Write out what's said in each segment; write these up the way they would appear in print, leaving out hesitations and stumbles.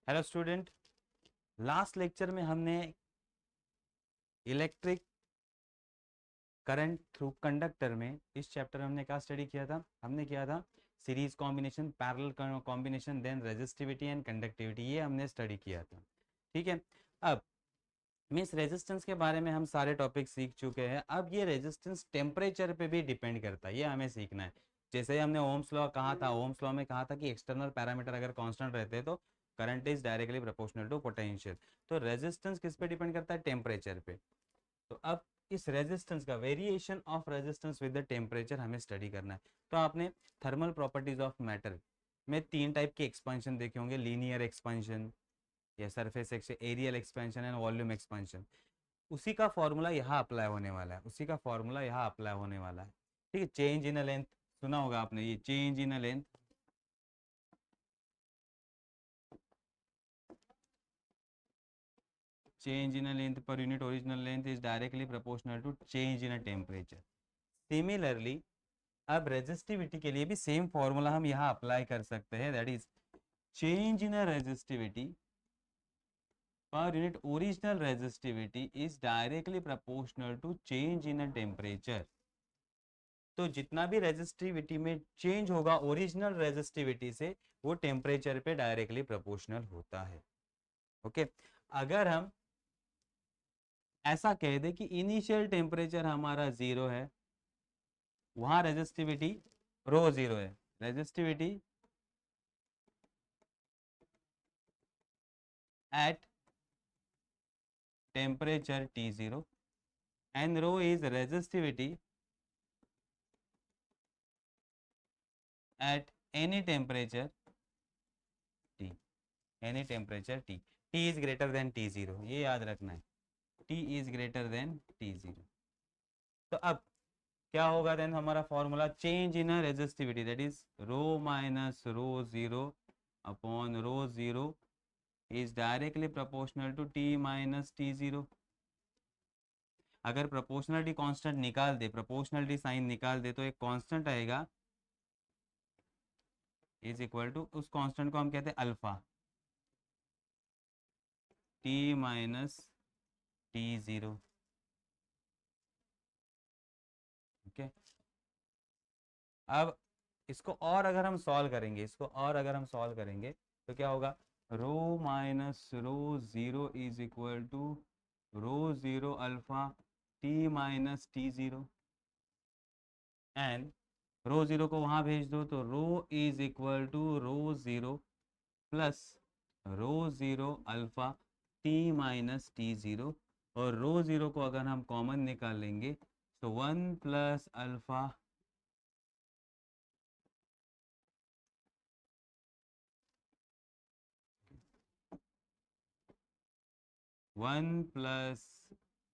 Hello student, last lecture में हमने electric current through conductor में इस चैप्टर में हमने क्या स्टडी किया था? हमने किया था series combination, parallel combination, then resistivity and conductivity. ये हमने स्टडी किया था। ठीक है। अब मीन्स रेजिस्टेंस के बारे में हम सारे टॉपिक सीख चुके हैं। अब ये रेजिस्टेंस टेम्परेचर पे भी डिपेंड करता है, ये हमें सीखना है। जैसे हमने ओम्स लॉ कहा था, ओम्स लॉ में कहा था कि एक्सटर्नल पैरामीटर अगर कांस्टेंट रहते हैं तो current is directly proportional to potential. तो रेजिस्टेंस किस पे डिपेंड करता है? टेम्परेचर पे। तो अब इस रेजिस्टेंस का variation of resistance with the temperature हमें स्टडी करना है। तो आपने थर्मल प्रॉपर्टीज ऑफ मैटर में तीन टाइप के एक्सपेंशन देखे होंगे, लीनियर एक्सपेंशन या surface areal expansion and volume expansion. उसी का फॉर्मूला यहाँ अप्लाई होने वाला है, उसी का फॉर्मूला यहाँ अप्लाई होने वाला है। ठीक है। चेंज इन अ लेंथ सुना होगा आपने, ये change in a length, change in a length per unit original length is directly proportional to change in a temperature. Similarly, अब रेजिस्टिविटी के लिए भी सेम फॉर्मूला हम यहाँ अप्लाई कर सकते हैं, that is change in a resistivity per unit original resistivity is directly proportional to change in a temperature. तो जितना भी रेजिस्टिविटी में चेंज होगा ओरिजिनल रेजिस्टिविटी से, वो टेम्परेचर पे डायरेक्टली प्रोपोर्शनल होता है। ओके। अगर हम ऐसा कह दे कि इनिशियल टेम्परेचर हमारा 0 है, वहां रेजिस्टिविटी रो 0 है, resistivity at temperature T0 and rho is resistivity at any temperature T, any temperature T, T is greater than T0, ये याद रखना है, T is greater than T0। तो अब क्या होगा देन? हमारा formula change in resistivity that is rho minus rho 0 upon rho 0 is directly proportional to T minus T0। अगर प्रोपोर्शनलिटी कांस्टेंट निकाल दे, प्रोपोर्शनलिटी साइन निकाल दे, तो एक कांस्टेंट आएगा इज इक्वल टू, उस कांस्टेंट को हम कहते हैं alpha, T minus T0। Okay. अब इसको और अगर हम सॉल्व करेंगे, इसको और अगर हम सॉल्व करेंगे तो क्या होगा? Rho minus rho 0 is equal to rho 0 alpha T minus T0 and rho 0 को वहां भेज दो तो rho is equal to rho 0 plus rho 0 alpha T minus T0। और रो 0 को अगर हम कॉमन निकालेंगे तो 1 plus alpha one plus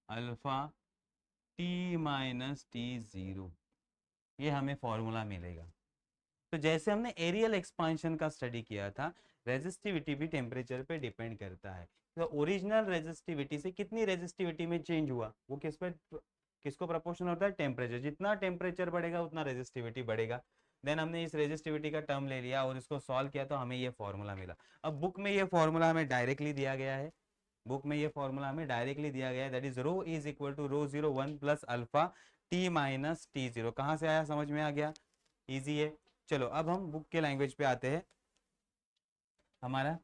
alpha T minus T0, ये हमें फॉर्मूला मिलेगा। तो जैसे हमने एरियल एक्सपांशन का स्टडी किया था, रेजिस्टिविटी भी टेम्परेचर पे डिपेंड करता है। तो ओरिजिनल रेजिस्टिविटी से कितनी रेजिस्टिविटी में चेंज हुआ, वो किस पे, किसको प्रोपोर्शनल होता है? टेम्परेचर। जितना टेम्परेचर बढ़ेगा उतना रेजिस्टिविटी बढ़ेगा। देन हमने इस रेजिस्टिविटी का टर्म ले लिया और इसको सॉल्व किया तो हमें ये फॉर्मूला मिला। अब बुक में ये फॉर्मूला हमें डायरेक्टली दिया गया है, बुक में ये फॉर्मूला हमें डायरेक्टली दिया गया है, that is rho is equal to rho 0 1 plus alpha T minus T0। कहाँ से आया? समझ में आ गया? इजी है। चलो अब हम बुक के लैंग्वेज पे आते हैं हमारा।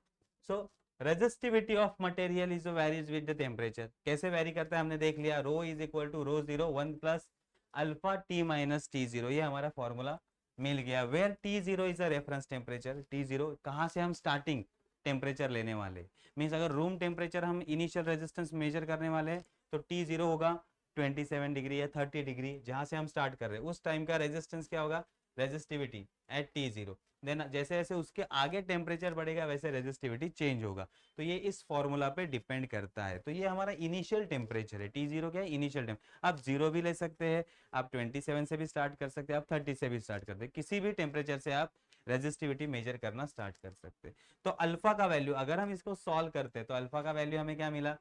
So resistivity of material is varies with the temperature. कैसे वेरी करता है हमने देख लिया, rho is equal to rho 0 1 plus alpha T minus T0, ये हमारा फॉर्मूला मिल गया। Where T0 is a reference temperature. T0 कहाँ से हम स्टार्टिंग टेम्परेचर लेने वाले, मीन्स अगर रूम टेम्परेचर हम इनिशियल रेजिस्टेंस मेजर करने वाले हैं तो T0 होगा 27 डिग्री या 30 डिग्री, जहां से हम स्टार्ट कर रहे हैं उस टाइम का रेजिस्टेंस क्या होगा? Resistivity eight T0। देन जैसे जैसे उसके आगे टेम्परेचर बढ़ेगा वैसे रेजिस्टिविटी चेंज होगा। तो ये इस फॉर्मूला पे डिपेंड करता है। तो ये हमारा इनिशियल टेम्परेचर है, T0 क्या है? Initial temp. आप 0 भी ले सकते हैं, आप 27 से भी स्टार्ट कर सकते हैं, आप 30 से भी स्टार्ट करते हैं, किसी भी टेम्परेचर से आप रेजिस्टिविटी मेजर करना स्टार्ट कर सकते हैं। तो अल्फा का वैल्यू अगर हम इसको सॉल्व करते हैं तो अल्फा का वैल्यू हमें क्या मिला,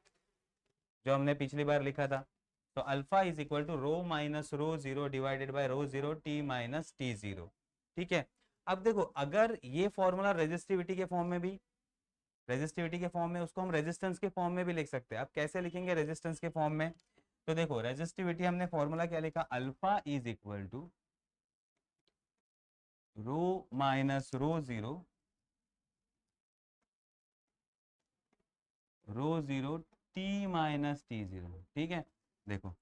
जो हमने पिछली बार लिखा था। तो alpha is equal to rho minus rho 0 divided by rho 0 T minus T0। ठीक है। अब देखो, अगर ये फॉर्मूला रेजिस्टिविटी के फॉर्म में भी रेजिस्टिविटी के फॉर्म में, उसको हम रेजिस्टेंस के फॉर्म में भी लिख सकते हैं। अब कैसे लिखेंगे रेजिस्टेंस के फॉर्म में? तो देखो रेजिस्टिविटी हमने फॉर्मूला क्या लिखा, alpha is equal to rho minus rho zero T minus T zero. ठीक है, देखो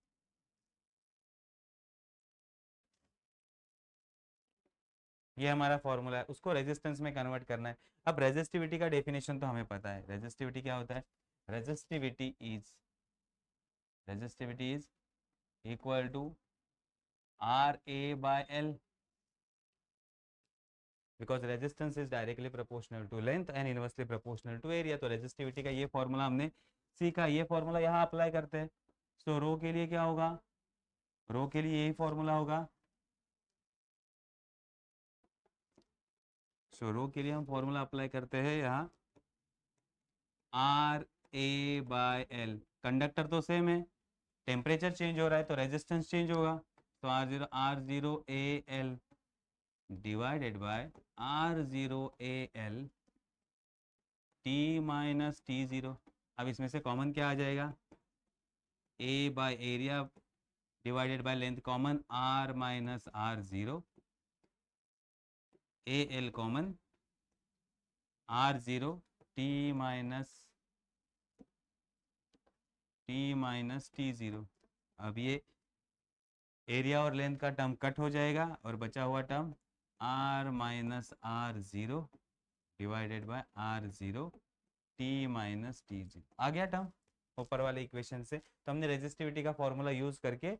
ये हमारा फॉर्मूला है, उसको रेजिस्टेंस में कन्वर्ट करना है। अब रेजिस्टिविटी का डेफिनेशन तो हमें पता है, रेजिस्टिविटी क्या होता है, resistivity is equal to R A by L, because resistance is directly proportional to length and inversely proportional to area. तो रेजिस्टिविटी का ये फॉर्मूला हमने सीखा, ये फॉर्मूला यहाँ अप्लाई करते हैं। सो रो के लिए क्या होगा, रो के लिए यही फॉर्मूला होगा। सो रो के लिए हम फॉर्मूला अप्लाई करते हैं यहाँ, R A by L. Conductor तो सेम है, टेम्परेचर चेंज हो रहा है तो रेजिस्टेंस चेंज होगा। तो R zero A L divided by R zero A L T minus T zero. अब इसमें से कॉमन क्या आ जाएगा, A by area divided by length common, R minus R zero, A L common, R zero T minus T zero. अब ये area और length का टर्म कट हो जाएगा और बचा हुआ term R minus R zero divided by R zero T minus T zero. आ गया टर्म ऊपर वाले इक्वेशन से। तो हमने रेजिस्टिविटी का फॉर्मूला यूज करके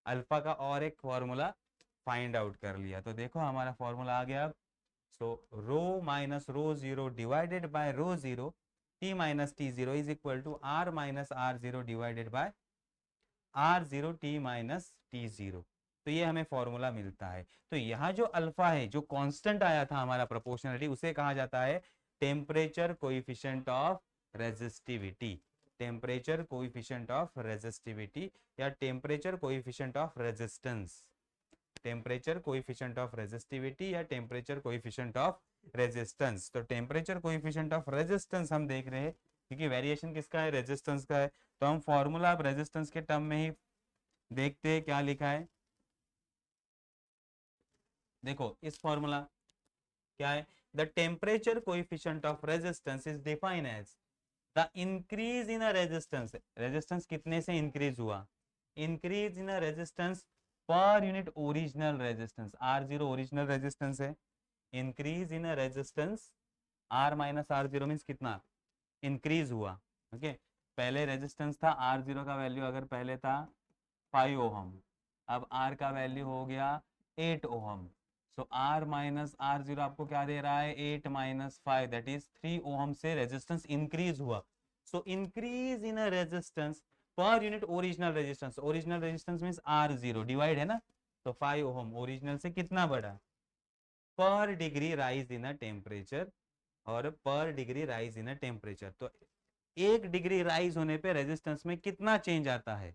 अल्फा का और एक फॉर्मूला फाइंड आउट कर लिया। तो देखो हमारा फॉर्मूला आ गया अब। So rho minus rho zero divided by rho zero T minus T zero is equal to R minus R zero divided by R zero T minus T zero. तो ये हमें फॉर्मूला मिलता है। तो यहाँ जो अल्फा है, जो कांस्टेंट आया था हमारा प्रोपोर्शनलिटी, उसे कहा जाता है temperature coefficient of resistivity. Temperature coefficient of resistivity या temperature coefficient of resistance, temperature coefficient of resistivity या टेम्परेचर कोएफिशिएंट ऑफ रेजिस्टेंस। तो टेम्परेचर कोएफिशिएंट ऑफ रेजिस्टेंस हम देख रहे हैं क्योंकि वेरिएशन किसका है, रेजिस्टेंस का है। तो हम फॉर्मूला अब रेजिस्टेंस के टर्म में ही देखते हैं क्या लिखा है। देखो इस फॉर्मूला क्या है, the temperature coefficient of resistance is defined as the increase in a resistance. Resistance कितने से इंक्रीज हुआ, increase in a resistance per unit original resistance. R zero original resistance है, increase in a resistance R minus R zero means कितना increase हुआ। Okay पहले resistance था R zero का value अगर पहले था 5 ओहम, अब आर का वैल्यू हो गया 8 ohm. So R minus R zero आपको क्या दे रहा है, 8 माइनस 5 दैट इज 3 ओहम से रेजिस्टेंस इंक्रीज हुआ। So increase in a resistance per unit original resistance, original resistance means R zero divide है ना, तो 5 ओहम ओरिजिनल से कितना बढ़ा, पर degree rise in a temperature, और पर degree rise in a temperature. तो 1 डिग्री राइज होने पे रेजिस्टेंस में कितना चेंज आता है,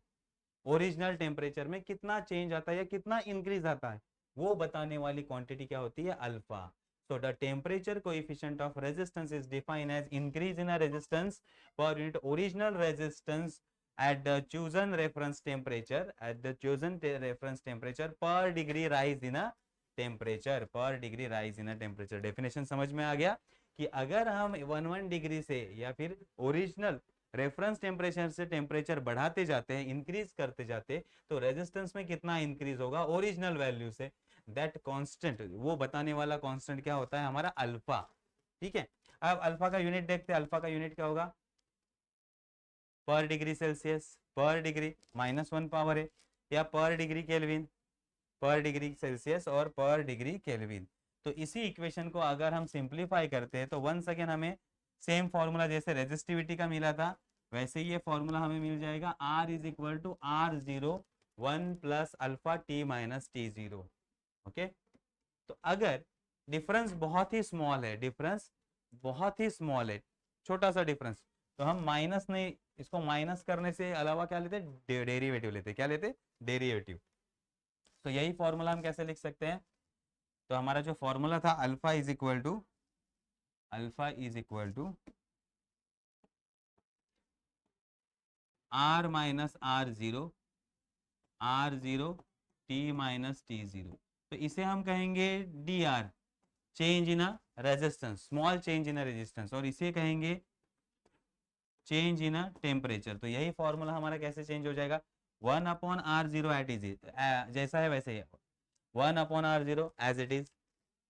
ओरिजिनल टेम्परेचर में कितना चेंज आता है या कितना इंक्रीज आता है, वो बताने वाली क्वांटिटी क्या होती है, alpha. So the temperature coefficient of resistance is defined as increase in a resistance per unit original resistance at the chosen reference temperature, at the chosen reference temperature per degree rise in a temperature, per degree rise in a temperature। Definition समझ में आ गया कि अगर हम 1 degree से या फिर ओरिजिनल रेफरेंस टेम्परेचर से टेम्परेचर बढ़ाते जाते हैं, इंक्रीज करते जाते, तो रेजिस्टेंस में कितना इंक्रीज होगा ओरिजिनल वैल्यू से, दैट कांस्टेंट, वो बताने वाला कांस्टेंट क्या होता है हमारा अल्फा। ठीक है, अब अल्फा का यूनिट देखते हैं। अल्फा का यूनिट क्या होगा, पर डिग्री सेल्सियस, पर डिग्री -1 पावर है, या पर डिग्री केल्विन, पर डिग्री सेल्सियस और पर डिग्री केल्विन। तो इसी इक्वेशन को अगर हम सिंप्लीफाई करते हैं तो वंस अगेन हमें सेम फॉर्मूला जैसे रेजिस्टिविटी का मिला था वैसे ही ये फॉर्मूला हमें मिल जाएगा, R is equal to R zero 1 plus alpha T minus T zero. Okay तो अगर डिफरेंस बहुत ही स्मॉल है, डिफरेंस बहुत ही स्मॉल है, छोटा सा डिफरेंस, तो हम माइनस नहीं, इसको माइनस करने से अलावा क्या लेते, डेरिवेटिव लेते, क्या लेते, डेरिवेटिव। तो यही फॉर्मूला हम कैसे लिख सकते हैं, तो हमारा जो फॉर्मूला था alpha is equal to R minus R0 T minus T0। तो इसे हम कहेंगे D R, change in a resistance, small change in a resistance, और इसे कहेंगे चेंज इन अ टेम्परेचर। तो यही फॉर्मूला हमारा कैसे चेंज हो जाएगा, 1/R0 एट इज जैसा है वैसे ही, 1/R0 as it is,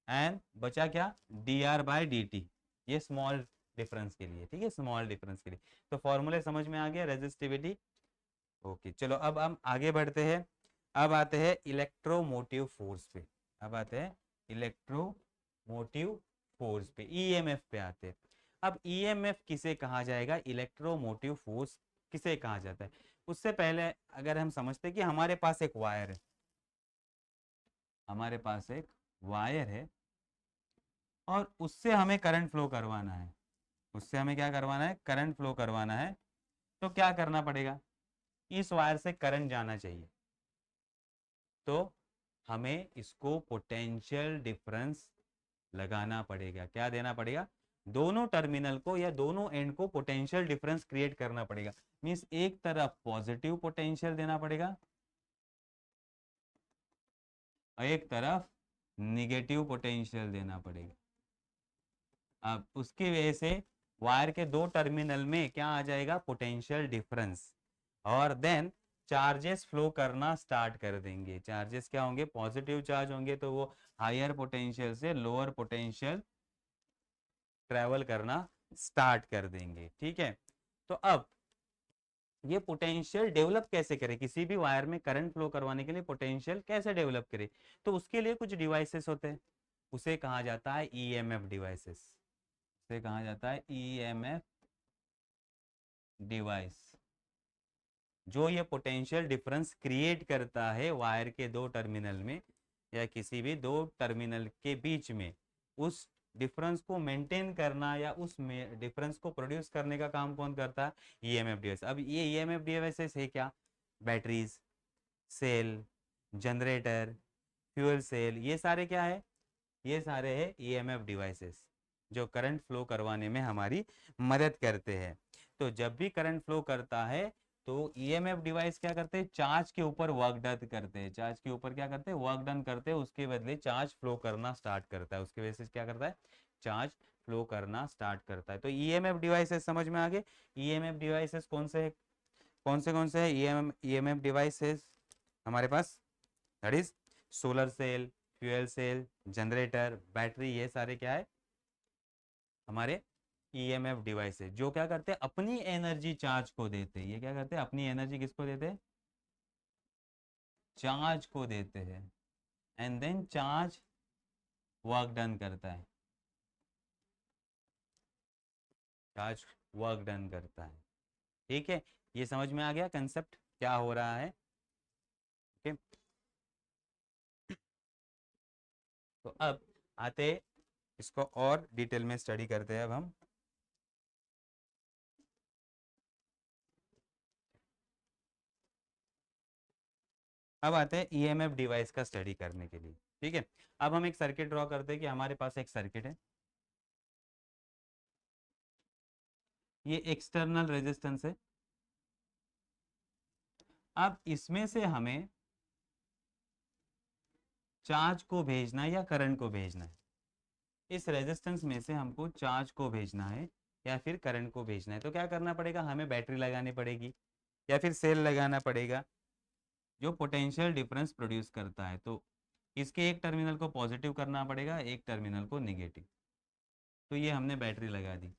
and बचा क्या, dr/dt, ये स्मॉल डिफरेंस के लिए, ठीक है, स्मॉल डिफरेंस के लिए। तो फॉर्मूले समझ में आ गया, रेजिस्टिविटी। ओके, चलो अब हम आगे बढ़ते हैं। अब आते हैं इलेक्ट्रोमोटिव फोर्स पे, अब आते हैं इलेक्ट्रोमोटिव फोर्स पे, ईएमएफ पे आते हैं। अब ईएमएफ किसे कहा जाएगा, इलेक्ट्रोमोटिव फोर्स किसे कहा जाता है, उससे पहले अगर हम समझते हैं कि हमारे पास एक वायर है, हमारे पास एक वायर है और उससे हमें करंट फ्लो करवाना है, उससे हमें क्या करवाना है, करंट फ्लो करवाना है। तो क्या करना पड़ेगा, इस वायर से करंट जाना चाहिए, तो हमें इसको पोटेंशियल डिफरेंस लगाना पड़ेगा। क्या देना पड़ेगा, दोनों टर्मिनल को या दोनों एंड को पोटेंशियल डिफरेंस क्रिएट करना पड़ेगा। मींस एक तरफ पॉजिटिव पोटेंशियल देना पड़ेगा और एक तरफ निगेटिव पोटेंशियल देना पड़ेगा। अब उसकी वजह से वायर के दो टर्मिनल में क्या आ जाएगा, पोटेंशियल डिफरेंस, और देन चार्जेस फ्लो करना स्टार्ट कर देंगे। चार्जेस क्या होंगे, पॉजिटिव चार्ज होंगे, तो वो हायर पोटेंशियल से लोअर पोटेंशियल ट्रेवल करना स्टार्ट कर देंगे, ठीक है। तो अब ये पोटेंशियल डेवलप कैसे करें, किसी भी वायर में करंट फ्लो करवाने के लिए पोटेंशियल कैसे डेवलप करें, तो उसके लिए कुछ डिवाइसेस होते हैं, उसे कहा जाता है ईएमएफ डिवाइसेस, उसे कहा जाता है ईएमएफ डिवाइस, जो ये पोटेंशियल डिफरेंस क्रिएट करता है वायर के दो टर्मिनल में या किसी भी दो टर्मिनल के बीच में। उस डिफरेंस को मेंटेन करना या उस डिफरेंस को प्रोड्यूस करने का काम कौन करता है, ईएमएफ डिवाइस। अब ये ईएमएफ डिवाइसेस है क्या, batteries, cell, generator, fuel cell, ये सारे क्या है, ये सारे है ईएमएफ डिवाइसेस, जो करंट फ्लो करवाने में हमारी मदद करते हैं। तो जब भी करंट फ्लो करता है तो ईएमएफ डिवाइस क्या करते हैं, चार्ज के ऊपर वर्क डन करते हैं, चार्ज के ऊपर क्या करते हैं, वर्क डन करते हैं, उसके बदले चार्ज फ्लो करना स्टार्ट करता है, उसके वजह से क्या करता है, चार्ज फ्लो करना स्टार्ट करता है। तो ईएमएफ डिवाइसेस समझ में आ गए। ईएमएफ डिवाइसेस कौन से है, कौन से है ईएमएफ डिवाइसेस हमारे पास, that is solar cell, fuel cell, generator, battery, ये सारे क्या है हमारे ईएमएफ डिवाइस है, जो क्या करते हैं, अपनी एनर्जी चार्ज को देते हैं। ये क्या करते हैं, अपनी एनर्जी किसको देते हैं, चार्ज को देते हैं, and then charge work done करता है, चार्ज वर्क डन करता है, ठीक है। ये समझ में आ गया कंसेप्ट क्या हो रहा है, ओके। तो अब आते इसको और डिटेल में स्टडी करते हैं अब हम। अब आते हैं ईएमएफ डिवाइस का स्टडी करने के लिए, ठीक है। अब हम एक सर्किट ड्रॉ करते हैं कि हमारे पास एक सर्किट है, ये एक्सटर्नल रेजिस्टेंस है। अब इसमें से हमें चार्ज को भेजना है या करंट को भेजना है, इस रेजिस्टेंस में से हमको चार्ज को भेजना है या फिर करंट को भेजना है। तो क्या करना पड़ेगा, हमें बैटरी लगानी पड़ेगी या फिर सेल लगाना पड़ेगा, जो पोटेंशियल डिफरेंस प्रोड्यूस करता है। तो इसके एक टर्मिनल को पॉजिटिव करना पड़ेगा, एक टर्मिनल को निगेटिव। तो ये हमने बैटरी लगा दी,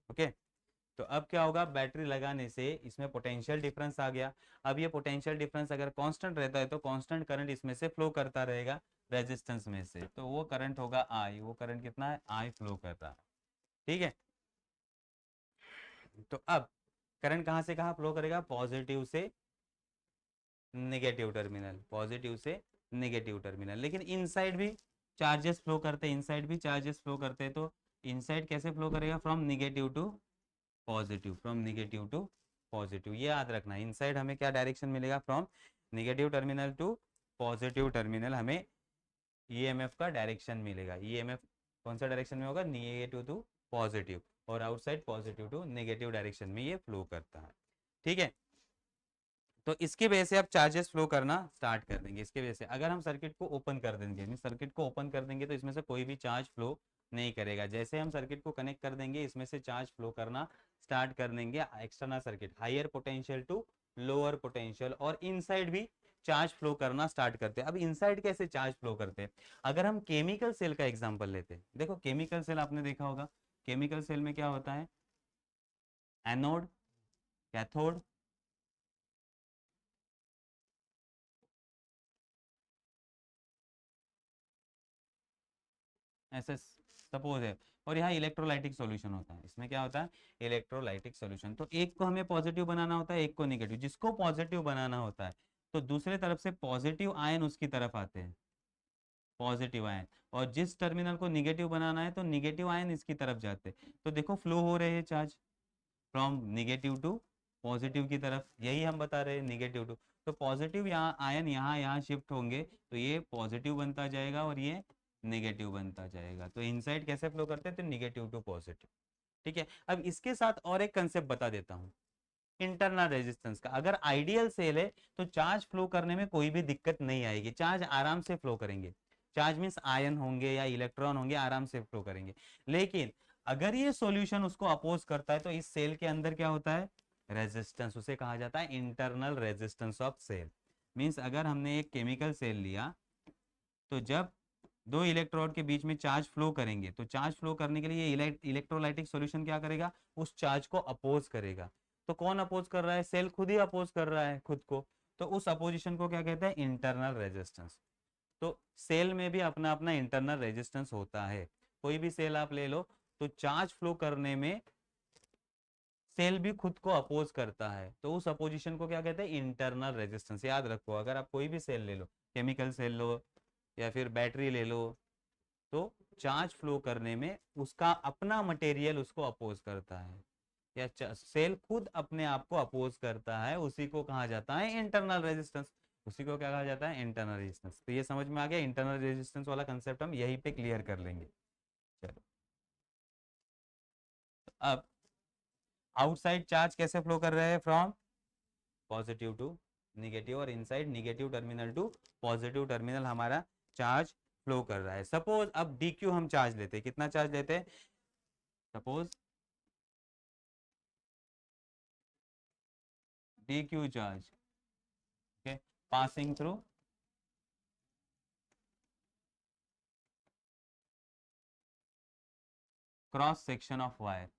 ओके। तो अब क्या होगा, बैटरी लगाने से इसमें पोटेंशियल डिफरेंस आ गया। अब ये पोटेंशियल डिफरेंस अगर कांस्टेंट रहता है तो कांस्टेंट करंट इसमें से फ्लो करता रहेगा रेजिस्टेंस में से, तो वो करंट होगा आई, वो करंट कितना है, आई फ्लो कर रहा है, ठीक है। तो अब करंट कहाँ से कहाँ फ्लो करेगा, पॉजिटिव से नेगेटिव टर्मिनल, पॉजिटिव से नेगेटिव टर्मिनल। लेकिन इनसाइड भी चार्जेस फ्लो करते हैं, इनसाइड भी चार्जेस फ्लो करते हैं, तो इनसाइड कैसे फ्लो करेगा, from negative to positive, from negative to positive. ये याद रखना, इनसाइड हमें क्या डायरेक्शन मिलेगा, from negative terminal to positive terminal, हमें ईएमएफ का डायरेक्शन मिलेगा। ईएमएफ कौन सा डायरेक्शन में होगा, निगेटिव टू पॉजिटिव, और outside positive to negative direction में ये फ्लो करता है, ठीक है। तो इसके वजह से आप चार्जेस फ्लो करना स्टार्ट कर देंगे। इसके वजह से अगर हम सर्किट को ओपन कर देंगे, मीन सर्किट को ओपन कर देंगे तो इसमें से कोई भी चार्ज फ्लो नहीं करेगा। जैसे हम सर्किट को कनेक्ट कर देंगे इसमें से चार्ज फ्लो करना स्टार्ट कर देंगे external circuit, higher potential to lower potential, और इनसाइड भी चार्ज फ्लो करना स्टार्ट करते हैं। अब इनसाइड कैसे चार्ज फ्लो करते हैं, अगर हम केमिकल सेल का एग्जांपल लेते हैं, देखो केमिकल सेल आपने देखा होगा, केमिकल सेल में क्या होता है, एनोड, कैथोड, ऐसे सपोज है, और यहाँ इलेक्ट्रोलाइटिक सॉल्यूशन होता है। इसमें क्या होता है, इलेक्ट्रोलाइटिक सॉल्यूशन। तो एक को हमें पॉजिटिव बनाना होता है, एक को निगेटिव। जिसको पॉजिटिव बनाना होता है तो दूसरे तरफ से पॉजिटिव आयन उसकी तरफ आते हैं, पॉजिटिव आयन, और जिस टर्मिनल को निगेटिव बनाना है तो निगेटिव आयन इसकी तरफ जाते हैं। तो देखो फ्लो हो रहे हैं charge from negative to positive की तरफ, यही हम बता रहे हैं, निगेटिव टू। तो पॉजिटिव यहाँ आयन यहाँ यहाँ शिफ्ट होंगे तो ये पॉजिटिव बनता जाएगा और ये नेगेटिव बनता जाएगा। तो इनसाइड कैसे फ्लो करते हैं, तो निगेटिव टू पॉजिटिव। ठीक है। अब इसके साथ और एक कंसेप्ट बता देता हूँ, इंटरनल रेजिस्टेंस का। अगर आइडियल सेल है तो चार्ज फ्लो करने में कोई भी दिक्कत नहीं आएगी, चार्ज आराम से फ्लो करेंगे। चार्ज मीन्स आयन होंगे या इलेक्ट्रॉन होंगे, आराम से फ्लो करेंगे। लेकिन अगर ये सॉल्यूशन उसको अपोज करता है तो इस सेल के अंदर क्या होता है, रेजिस्टेंस, उसे कहा जाता है internal resistance of cell. Means अगर हमने एक केमिकल सेल लिया तो जब दो इलेक्ट्रोड के बीच में चार्ज फ्लो करेंगे तो चार्ज फ्लो करने के लिए इलेक्ट्रोलाइटिक सॉल्यूशन क्या करेगा, उस चार्ज को अपोज करेगा। तो कौन अपोज कर रहा है, सेल खुद ही अपोज कर रहा है खुद को। तो उस अपोजिशन को क्या कहते हैं, इंटरनल रेजिस्टेंस। तो सेल में भी अपना अपना इंटरनल रेजिस्टेंस होता है। कोई भी सेल आप ले लो तो चार्ज फ्लो करने में सेल भी खुद को अपोज करता है, तो उस अपोजिशन को क्या कहते हैं, इंटरनल रेजिस्टेंस। याद रखो, अगर आप कोई भी सेल ले लो, केमिकल सेल लो या फिर बैटरी ले लो, तो चार्ज फ्लो करने में उसका अपना मटेरियल उसको अपोज करता है, या सेल खुद अपने आप को अपोज करता है, उसी को कहा जाता है इंटरनल रेजिस्टेंस। उसी को क्या कहा जाता है, इंटरनल रेजिस्टेंस। तो ये समझ में आ गया, इंटरनल रेजिस्टेंस वाला कंसेप्ट हम यहीं पे क्लियर कर लेंगे। चलो, तो अब आउटसाइड चार्ज कैसे फ्लो कर रहे हैं, फ्रॉम पॉजिटिव टू निगेटिव, और inside negative terminal to positive terminal हमारा चार्ज फ्लो कर रहा है। सपोज अब dq हम चार्ज लेते हैं, कितना चार्ज लेते हैं, suppose dq charge, okay, passing through cross section of wire.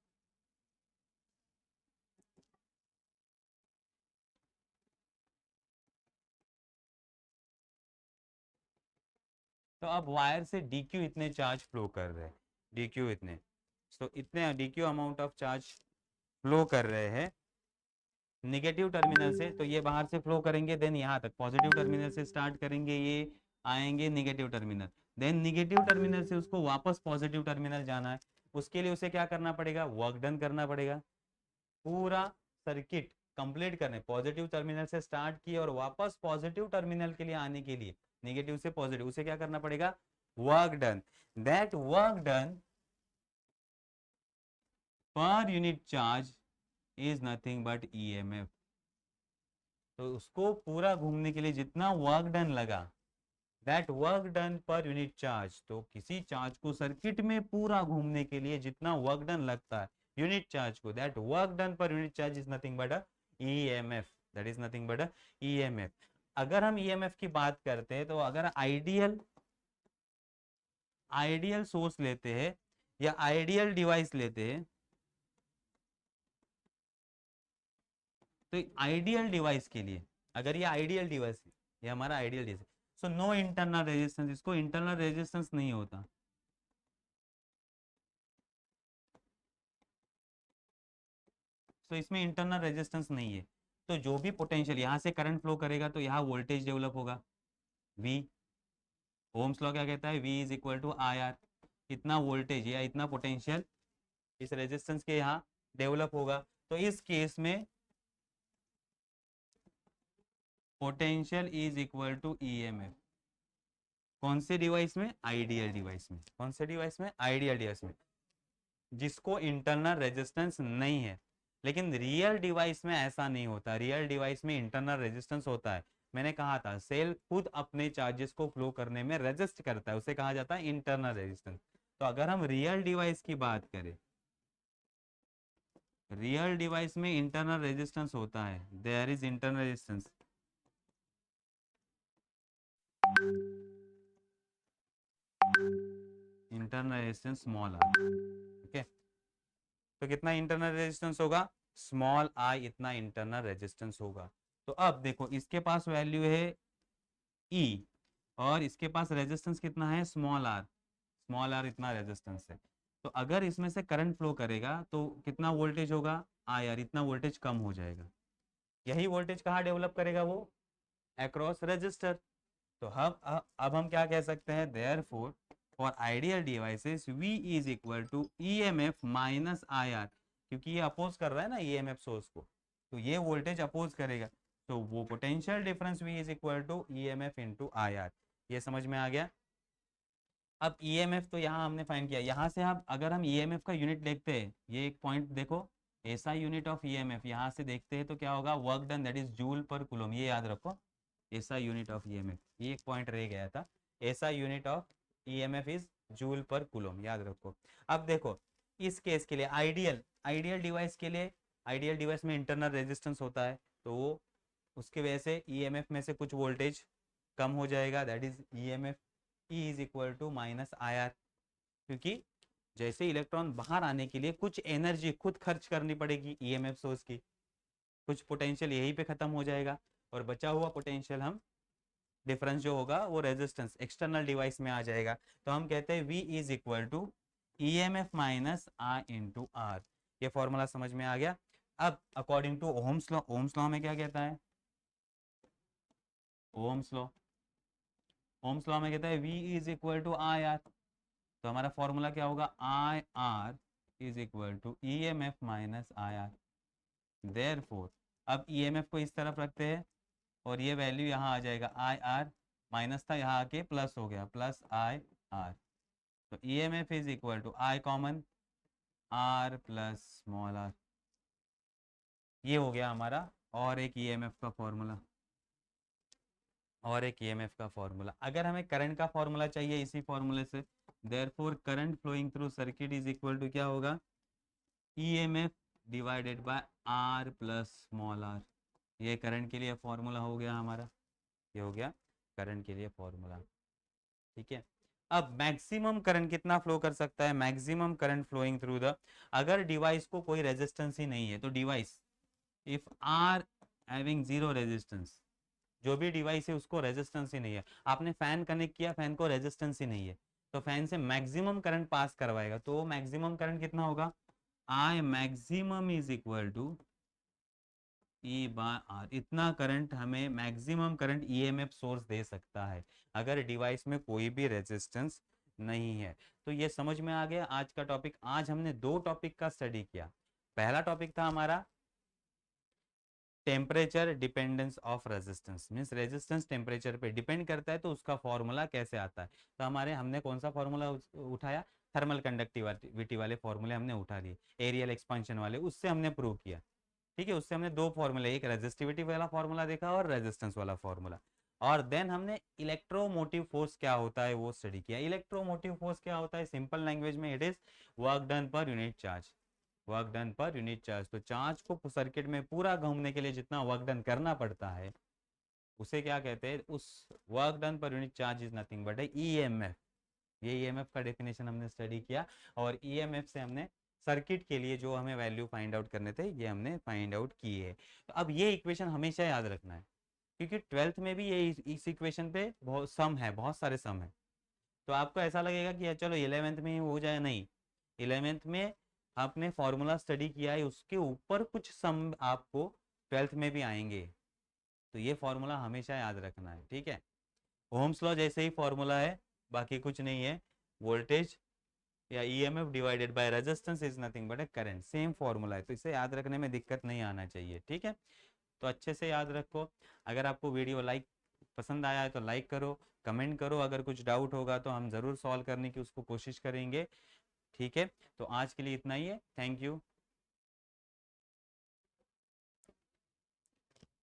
तो अब वायर से dq इतने चार्ज फ्लो कर रहे हैं, dq इतने, तो इतने dq amount of charge flow कर रहे हैं निगेटिव टर्मिनल से। तो ये बाहर से फ्लो करेंगे, देन यहाँ तक पॉजिटिव टर्मिनल से स्टार्ट करेंगे, ये आएंगे negative terminal, then negative terminal से उसको वापस पॉजिटिव टर्मिनल जाना है। उसके लिए उसे क्या करना पड़ेगा, वर्क डन करना पड़ेगा, पूरा सर्किट कंप्लीट करने, पॉजिटिव टर्मिनल से स्टार्ट किए और वापस पॉजिटिव टर्मिनल के लिए आने के लिए, नेगेटिव से पॉजिटिव, उसे क्या करना पड़ेगा, work done. That work done per unit charge is nothing but EMF. तो उसको पूरा घूमने के लिए जितना वर्क डन लगा, that work done per unit charge, तो किसी चार्ज को सर्किट में पूरा घूमने के लिए जितना वर्क डन लगता है यूनिट चार्ज को, that work done per unit charge is nothing but a EMF, that is nothing but a EMF. अगर हम ईएमएफ की बात करते हैं तो अगर आइडियल आइडियल सोर्स लेते हैं या आइडियल डिवाइस लेते हैं, तो आइडियल डिवाइस के लिए, अगर ये आइडियल डिवाइस है, ये हमारा आइडियल डिवाइस है, सो नो इंटरनल रेजिस्टेंस, इसको इंटरनल रेजिस्टेंस नहीं होता। तो इसमें इंटरनल रेजिस्टेंस नहीं है। तो जो भी पोटेंशियल यहाँ से करंट फ्लो करेगा तो यहाँ वोल्टेज डेवलप होगा, V। ओम्स लॉ क्या कहता है, V is equal to I R. इतना वोल्टेज या इतना पोटेंशियल इस रेजिस्टेंस के यहाँ डेवलप होगा। तो इस केस में potential is equal to EMF. कौन से डिवाइस में, आइडियल डिवाइस में। कौन से डिवाइस में, आइडियल डिवाइस में, जिसको इंटरनल रेजिस्टेंस नहीं है। लेकिन रियल डिवाइस में ऐसा नहीं होता, रियल डिवाइस में इंटरनल रेजिस्टेंस होता है। मैंने कहा था सेल खुद अपने चार्जेस को फ्लो करने में रेजिस्ट करता है, उसे कहा जाता है इंटरनल रेजिस्टेंस। तो अगर हम रियल डिवाइस की बात करें, रियल डिवाइस में इंटरनल रेजिस्टेंस होता है, there is internal resistance. Internal resistance small r, okay. तो कितना इंटरनल रेजिस्टेंस होगा, स्मॉल आई इतना इंटरनल रेजिस्टेंस होगा। तो अब देखो इसके पास वैल्यू है E और इसके पास रेजिस्टेंस कितना है, स्मॉल आर इतना रेजिस्टेंस है। तो अगर इसमें से करंट फ्लो करेगा तो कितना वोल्टेज होगा, आई आर इतना वोल्टेज कम हो जाएगा। यही वोल्टेज कहाँ डेवलप करेगा वो, अक्रॉस रेजिस्टर। तो अब हम क्या कह सकते हैं, therefore for ideal devices V is equal to EMF minus IR, क्योंकि ये अपोज कर रहा है ना EMF सोर्स को, तो ये वोल्टेज अपोज करेगा, तो वो potential difference V is equal to EMF into IR। ये समझ में आ गया। अब EMF तो यहाँ हमने फाइंड किया, यहाँ से आप अगर हम EMF का यूनिट देखते हैं, ये एक पॉइंट देखो, ऐसा यूनिट ऑफ EMF यहाँ से देखते हैं तो क्या होगा, work done that is joule पर कूलम, ये याद रखो, ऐसा यूनिट ऑफ EMF, ये एक पॉइंट रह गया था, ऐसा unit of EMF is joule पर कूलम, याद रखो। अब देखो इस केस के लिए आइडियल आइडियल डिवाइस के लिए, आइडियल डिवाइस में इंटरनल रेजिस्टेंस होता है, तो वो उसकी वजह से EMF में से कुछ वोल्टेज कम हो जाएगा, that is EMF E is equal to minus IR, क्योंकि जैसे इलेक्ट्रॉन बाहर आने के लिए कुछ एनर्जी खुद खर्च करनी पड़ेगी EMF सोर्स की, कुछ पोटेंशियल यहीं पे खत्म हो जाएगा, और बचा हुआ पोटेंशियल हम डिफरेंस जो होगा वो रेजिस्टेंस एक्सटर्नल डिवाइस में आ जाएगा। तो हम कहते हैं V is equal to EMF minus I into R. ये फॉर्मूला समझ में आ गया। अब according to ohm's law, ohm's law में क्या कहता है, ओम्स लॉ, ओम्स लॉ में कहता है V is equal to IR, तो हमारा फॉर्मूला क्या होगा, IR is equal to EMF minus IR। Therefore अब EMF को इस तरफ रखते हैं और ये वैल्यू यहाँ आ जाएगा, IR माइनस था यहाँ आके प्लस हो गया, प्लस IR। तो EMF is equal to I common, R plus small r, ये हो गया हमारा और एक EMF का फॉर्मूला, और एक EMF का फॉर्मूला। अगर हमें करंट का फॉर्मूला चाहिए इसी फॉर्मूले से, therefore current flowing through circuit is equal to क्या होगा, EMF divided by R plus small r। ये करंट के लिए फॉर्मूला हो गया हमारा, ये हो गया करंट के लिए फॉर्मूला, ठीक है। अब मैक्सिमम करंट कितना फ्लो कर सकता है, maximum current flowing through the, अगर डिवाइस को कोई रेजिस्टेंस ही नहीं है तो device if are having zero resistance, जो भी डिवाइस है उसको रेजिस्टेंस ही नहीं है, आपने फैन कनेक्ट किया, फैन को रेजिस्टेंस ही नहीं है, तो फैन से मैक्सिमम करंट पास करवाएगा, तो मैक्सिमम करंट कितना होगा, I maximum is equal to E by R. इतना करंट हमें मैक्सिमम करंट EMF सोर्स दे सकता है अगर डिवाइस में कोई भी रेजिस्टेंस नहीं है। तो ये समझ में आ गया आज का टॉपिक। आज हमने दो टॉपिक का स्टडी किया। पहला टॉपिक था हमारा temperature dependence of resistance, means resistance temperature पे डिपेंड करता है तो उसका फॉर्मूला कैसे आता है। तो हमने कौन सा फॉर्मूला उठाया, थर्मल कंडक्टिविटी वाले फॉर्मूले हमने उठा लिए, एरियल एक्सपेंशन वाले, उससे हमने प्रूव किया, ठीक है। उससे हमने दो फॉर्मूले, एक रेजिस्टिविटी वाला फॉर्मूला देखा और रेजिस्टेंस वाला फॉर्मूला, और देन हमने इलेक्ट्रोमोटिव फोर्स क्या होता है वो स्टडी किया। इलेक्ट्रोमोटिव फोर्स क्या होता है, सिंपल लैंग्वेज में it is work done per unit charge, work done per unit charge. तो चार्ज को सर्किट में पूरा घूमने के लिए जितना वर्क डन करना पड़ता है उसे क्या कहते हैं, उस work done per unit charge is nothing but EMF। ये EMF का डेफिनेशन हमने स्टडी किया, और EMF से हमने सर्किट के लिए जो हमें वैल्यू फाइंड आउट करने थे ये हमने फाइंड आउट किए। तो अब ये इक्वेशन हमेशा याद रखना है, क्योंकि 12th में भी ये इस इक्वेशन पे बहुत सम है, बहुत सारे सम है। तो आपको ऐसा लगेगा कि चलो 11th में ही हो जाए, नहीं, 11th में आपने फॉर्मूला स्टडी किया है, उसके ऊपर कुछ सम आपको 12th में भी आएंगे, तो ये फॉर्मूला हमेशा याद रखना है, ठीक है। ओम्स लॉ जैसे ही फॉर्मूला है, बाकी कुछ नहीं है, वोल्टेज या EMF divided by resistance is nothing but A current, same formula है, तो इसे याद रखने में दिक्कत नहीं आना चाहिए, ठीक है। तो अच्छे से याद रखो। अगर आपको वीडियो पसंद आया है तो लाइक करो, कमेंट करो, अगर कुछ डाउट होगा तो हम ज़रूर सॉल्व करने की उसको कोशिश करेंगे, ठीक है। तो आज के लिए इतना ही है, थैंक यू।